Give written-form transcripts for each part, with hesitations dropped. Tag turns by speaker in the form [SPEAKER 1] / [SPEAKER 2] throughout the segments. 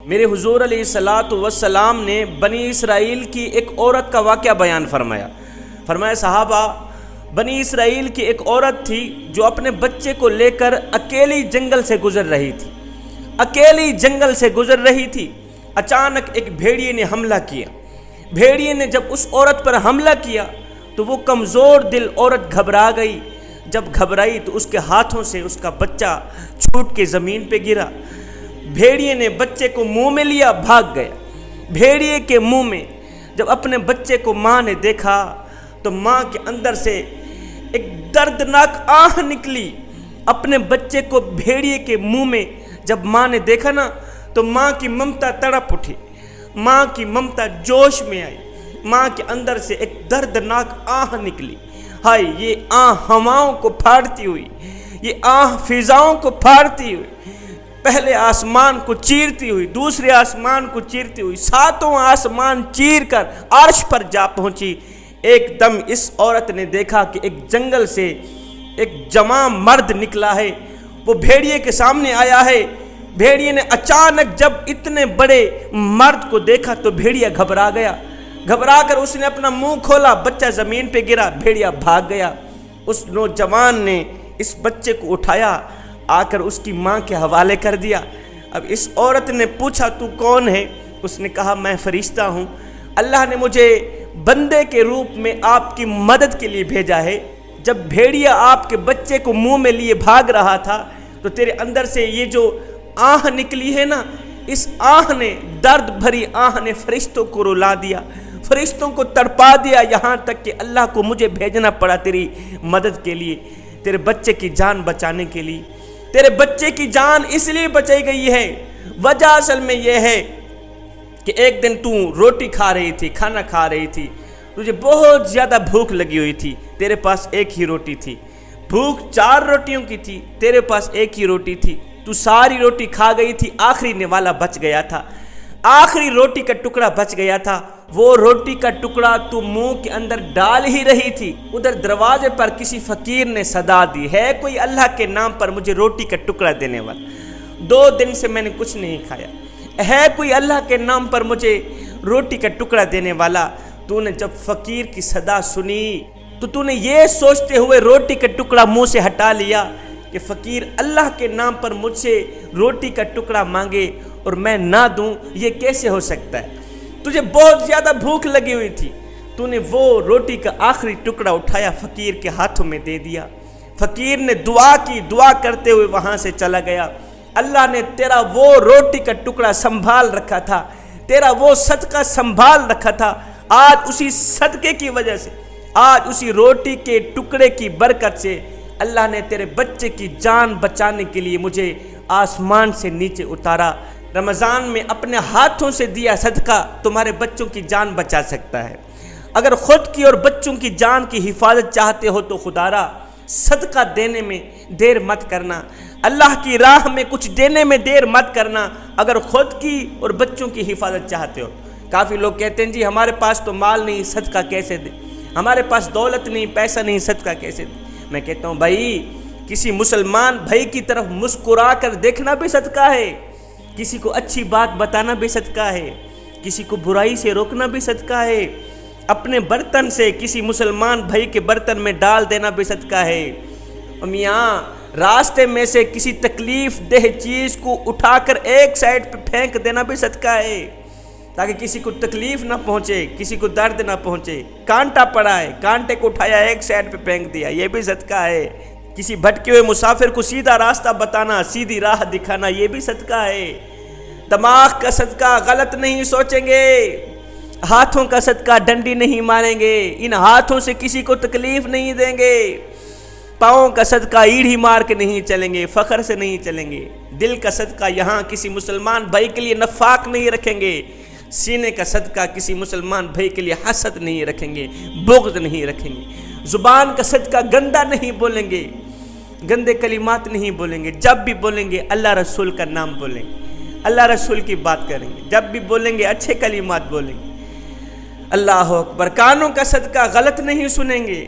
[SPEAKER 1] میرے حضور علیہ الصلاۃ والسلام نے بنی اسرائیل کی ایک عورت کا واقعہ بیان فرمایا۔ فرمایا صحابہ، بنی اسرائیل کی ایک عورت تھی جو اپنے بچے کو لے کر اکیلی جنگل سے گزر رہی تھی، اکیلی جنگل سے گزر رہی تھی۔ اچانک ایک بھیڑیے نے حملہ کیا۔ بھیڑیے نے جب اس عورت پر حملہ کیا تو وہ کمزور دل عورت گھبرا گئی۔ جب گھبرائی تو اس کے ہاتھوں سے اس کا بچہ چھوٹ کے زمین پہ گرا۔ بھیڑیے نے بچے کو منہ میں لیا، بھاگ گیا۔ بھیڑیے کے منہ میں جب اپنے بچے کو ماں نے دیکھا تو ماں کے اندر سے ایک دردناک آہ نکلی۔ اپنے بچے کو بھیڑیے کے منہ میں جب ماں نے دیکھا نا تو ماں کی ممتا تڑپ اٹھی، ماں کی ممتا جوش میں آئی، ماں کے اندر سے ایک دردناک آہ نکلی۔ ہائے، یہ آہ ہواؤں کو پھاڑتی ہوئی، یہ آہ فضاؤں کو پھاڑتی ہوئی، پہلے آسمان کو چیرتی ہوئی، دوسرے آسمان کو چیرتی ہوئی، ساتوں آسمان چیر کر عرش پر جا پہنچی۔ ایک دم اس عورت نے دیکھا کہ ایک جنگل سے ایک جواں مرد نکلا ہے، وہ بھیڑیے کے سامنے آیا ہے۔ بھیڑیے نے اچانک جب اتنے بڑے مرد کو دیکھا تو بھیڑیا گھبرا گیا۔ گھبرا کر اس نے اپنا منہ کھولا، بچہ زمین پہ گرا، بھیڑیا بھاگ گیا۔ اس نوجوان نے اس بچے کو اٹھایا، آ کر اس کی ماں کے حوالے کر دیا۔ اب اس عورت نے پوچھا تو کون ہے؟ اس نے کہا میں فرشتہ ہوں، اللہ نے مجھے بندے کے روپ میں آپ کی مدد کے لیے بھیجا ہے۔ جب بھیڑیا آپ کے بچے کو منہ میں لیے بھاگ رہا تھا تو تیرے اندر سے یہ جو آہ نکلی ہے نا، اس آہ نے، درد بھری آہ نے فرشتوں کو رلا دیا، فرشتوں کو تڑپا دیا، یہاں تک کہ اللہ کو مجھے بھیجنا پڑا تیری مدد کے لیے، تیرے بچے کی جان بچانے کے لیے۔ تیرے بچے کی جان اس لیے بچائی گئی ہے، وجہ اصل میں یہ ہے کہ ایک دن تو روٹی کھا رہی تھی، کھانا کھا رہی تھی، تجھے بہت زیادہ بھوک لگی ہوئی تھی، تیرے پاس ایک ہی روٹی تھی، بھوک 4 روٹیوں کی تھی، تیرے پاس ایک ہی روٹی تھی، تو ساری روٹی کھا گئی تھی، آخری نوالا بچ گیا تھا، آخری روٹی کا ٹکڑا بچ گیا تھا۔ وہ روٹی کا ٹکڑا تو منہ کے اندر ڈال ہی رہی تھی، ادھر دروازے پر کسی فقیر نے صدا دی، ہے کوئی اللہ کے نام پر مجھے روٹی کا ٹکڑا دینے والا؟ 2 دن سے میں نے کچھ نہیں کھایا، ہے کوئی اللہ کے نام پر مجھے روٹی کا ٹکڑا دینے والا؟ تو نے جب فقیر کی صدا سنی تو نے یہ سوچتے ہوئے روٹی کا ٹکڑا منہ سے ہٹا لیا کہ فقیر اللہ کے نام پر مجھ سے روٹی کا ٹکڑا مانگے اور میں نہ دوں، یہ کیسے ہو سکتا ہے؟ تجھے بہت زیادہ بھوک لگی ہوئی تھی، تو نے وہ روٹی کا آخری ٹکڑا اٹھایا، فقیر کے ہاتھوں میں دے دیا۔ فقیر نے دعا کی، دعا کرتے ہوئے وہاں سے چلا گیا۔ اللہ نے تیرا وہ روٹی کا ٹکڑا سنبھال رکھا تھا، تیرا وہ صدقہ سنبھال رکھا تھا۔ آج اسی صدقے کی وجہ سے، آج اسی روٹی کے ٹکڑے کی برکت سے اللہ نے تیرے بچے کی جان بچانے کے لیے مجھے آسمان سے نیچے اتارا۔ رمضان میں اپنے ہاتھوں سے دیا صدقہ تمہارے بچوں کی جان بچا سکتا ہے۔ اگر خود کی اور بچوں کی جان کی حفاظت چاہتے ہو تو خدارا صدقہ دینے میں دیر مت کرنا، اللہ کی راہ میں کچھ دینے میں دیر مت کرنا، اگر خود کی اور بچوں کی حفاظت چاہتے ہو۔ کافی لوگ کہتے ہیں جی ہمارے پاس تو مال نہیں، صدقہ کیسے دیں، ہمارے پاس دولت نہیں، پیسہ نہیں، صدقہ کیسے دیں؟ میں کہتا ہوں بھائی، کسی مسلمان بھائی کی طرف مسکرا کر دیکھنا بھی صدقہ ہے، کسی کو اچھی بات بتانا بھی صدقہ ہے، کسی کو برائی سے روکنا بھی صدقہ ہے، اپنے برتن سے کسی مسلمان بھائی کے برتن میں ڈال دینا بھی صدقہ ہے۔ میاں راستے میں سے کسی تکلیف دہ چیز کو اٹھا کر ایک سائڈ پہ پھینک دینا بھی صدقہ ہے، تاکہ کسی کو تکلیف نہ پہنچے، کسی کو درد نہ پہنچے۔ کانٹا پڑا ہے، کانٹے کو اٹھایا ایک سائڈ پہ پھینک دیا، یہ بھی صدقہ ہے۔ کسی بھٹکے ہوئے مسافر کو سیدھا راستہ بتانا، سیدھی راہ دکھانا، یہ بھی صدقہ ہے۔ دماغ کا صدقہ غلط نہیں سوچیں گے، ہاتھوں کا صدقہ ڈنڈی نہیں ماریں گے، ان ہاتھوں سے کسی کو تکلیف نہیں دیں گے۔ پاؤں کا صدقہ ایڑھی مار کے نہیں چلیں گے، فخر سے نہیں چلیں گے۔ دل کا صدقہ یہاں کسی مسلمان بھائی کے لیے نفاق نہیں رکھیں گے، سینے کا صدقہ کسی مسلمان بھائی کے لیے حسد نہیں رکھیں گے، بغض نہیں رکھیں گے۔ زبان کا صدقہ گندا نہیں بولیں گے، گندے کلمات نہیں بولیں گے، جب بھی بولیں گے اللہ رسول کا نام بولیں گے، اللہ رسول کی بات کریں گے، جب بھی بولیں گے اچھے کلمات بولیں گے۔ اللہ اکبر۔ کانوں کا صدقہ غلط نہیں سنیں گے،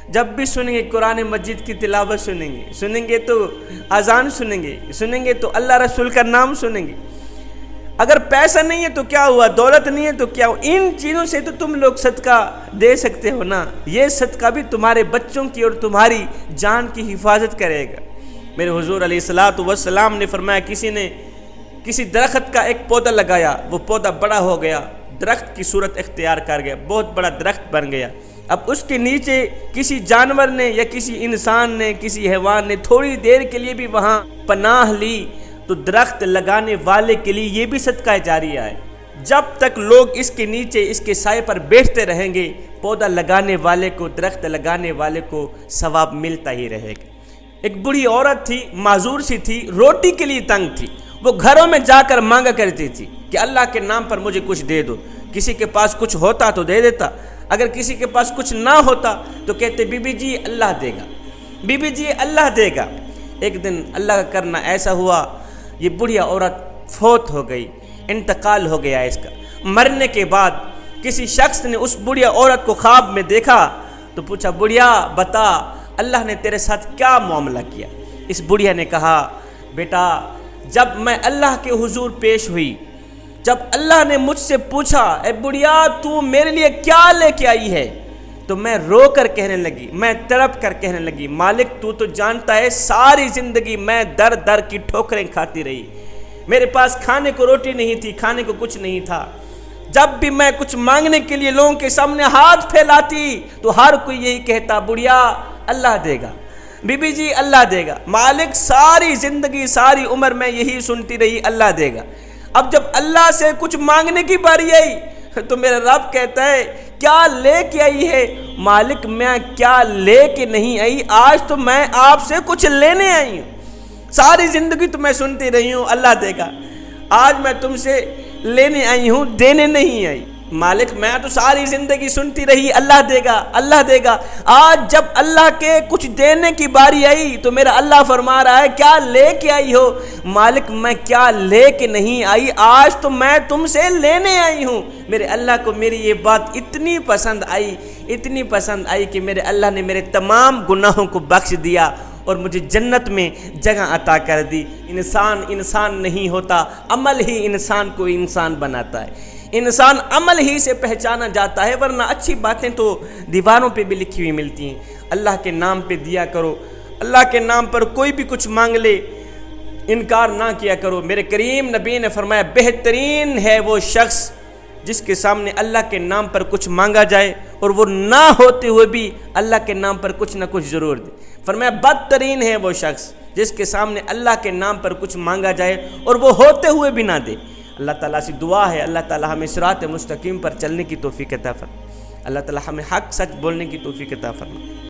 [SPEAKER 1] جب بھی سنیں گے قرآن مجید کی تلاوت سنیں گے تو اذان سنیں گے تو اللہ رسول کا نام سنیں گے۔ اگر پیسہ نہیں ہے تو کیا ہوا، دولت نہیں ہے تو کیا ہوا، ان چیزوں سے تو تم لوگ صدقہ دے سکتے ہو نا، یہ صدقہ بھی تمہارے بچوں کی اور تمہاری جان کی حفاظت کرے گا۔ میرے حضور علیہ الصلوۃ والسلام نے فرمایا کسی نے کسی درخت کا ایک پودا لگایا، وہ پودا بڑا ہو گیا، درخت کی صورت اختیار کر گیا، بہت بڑا درخت بن گیا۔ اب اس کے نیچے کسی جانور نے یا کسی انسان نے کسی حیوان نے تھوڑی دیر کے لیے بھی وہاں پناہ لی تو درخت لگانے والے کے لیے یہ بھی صدقہ جاریہ ہے۔ جب تک لوگ اس کے نیچے اس کے سائے پر بیٹھتے رہیں گے، پودا لگانے والے کو، درخت لگانے والے کو ثواب ملتا ہی رہے گا۔ ایک بوڑھی عورت تھی، معذور سی تھی، روٹی کے لیے تنگ تھی، وہ گھروں میں جا کر مانگا کرتی تھی کہ اللہ کے نام پر مجھے کچھ دے دو۔ کسی کے پاس کچھ ہوتا تو دے دیتا، اگر کسی کے پاس کچھ نہ ہوتا تو کہتے بی بی جی اللہ دے گا، بی بی جی اللہ دے گا۔ ایک دن اللہ کا کرنا ایسا ہوا، یہ بڑھیا عورت فوت ہو گئی، انتقال ہو گیا اس کا۔ مرنے کے بعد کسی شخص نے اس بڑھیا عورت کو خواب میں دیکھا تو پوچھا بڑھیا بتا اللہ نے تیرے ساتھ کیا معاملہ کیا؟ اس بڑھیا نے کہا بیٹا جب میں اللہ کے حضور پیش ہوئی، جب اللہ نے مجھ سے پوچھا اے بڑھیا تو میرے لیے کیا لے کے آئی ہے، تو میں رو کر کہنے لگی، میں تڑپ کر کہنے لگی مالک تو جانتا ہے ساری زندگی میں در در کی ٹھوکریں کھاتی رہی، میرے پاس کھانے کو روٹی نہیں تھی، کھانے کو کچھ نہیں تھا، جب بھی میں کچھ مانگنے کے لیے لوگوں کے سامنے ہاتھ پھیلاتی تو ہر کوئی یہی کہتا بڑھیا اللہ دے گا، بی بی جی اللہ دے گا، مالک ساری زندگی ساری عمر میں یہی سنتی رہی اللہ دے گا۔ اب جب اللہ سے کچھ مانگنے کی باری آئی تو میرا رب کہتا ہے کیا لے کے آئی ہے؟ مالک میں کیا لے کے نہیں آئی، آج تو میں آپ سے کچھ لینے آئی ہوں، ساری زندگی تو میں سنتی رہی ہوں اللہ دے گا، آج میں تم سے لینے آئی ہوں دینے نہیں آئی۔ مالک میں تو ساری زندگی سنتی رہی اللہ دے گا اللہ دے گا، آج جب اللہ کے کچھ دینے کی باری آئی تو میرا اللہ فرما رہا ہے کیا لے کے آئی ہو؟ مالک میں کیا لے کے نہیں آئی، آج تو میں تم سے لینے آئی ہوں۔ میرے اللہ کو میری یہ بات اتنی پسند آئی، اتنی پسند آئی کہ میرے اللہ نے میرے تمام گناہوں کو بخش دیا اور مجھے جنت میں جگہ عطا کر دی۔ انسان نہیں ہوتا، عمل ہی انسان کو انسان بناتا ہے، انسان عمل ہی سے پہچانا جاتا ہے، ورنہ اچھی باتیں تو دیواروں پہ بھی لکھی ہوئی ملتی ہیں۔ اللہ کے نام پہ دیا کرو، اللہ کے نام پر کوئی بھی کچھ مانگ لے انکار نہ کیا کرو۔ میرے کریم نبی نے فرمایا بہترین ہے وہ شخص جس کے سامنے اللہ کے نام پر کچھ مانگا جائے اور وہ نہ ہوتے ہوئے بھی اللہ کے نام پر کچھ نہ کچھ ضرور دے۔ فرمایا بدترین ہے وہ شخص جس کے سامنے اللہ کے نام پر کچھ مانگا جائے اور وہ ہوتے ہوئے بھی نہ دے۔ اللہ تعالیٰ سے دعا ہے اللہ تعالیٰ ہمیں صراط مستقیم پر چلنے کی توفیق عطا فرمائے، اللہ تعالیٰ ہمیں حق سچ بولنے کی توفیق عطا فرمائے۔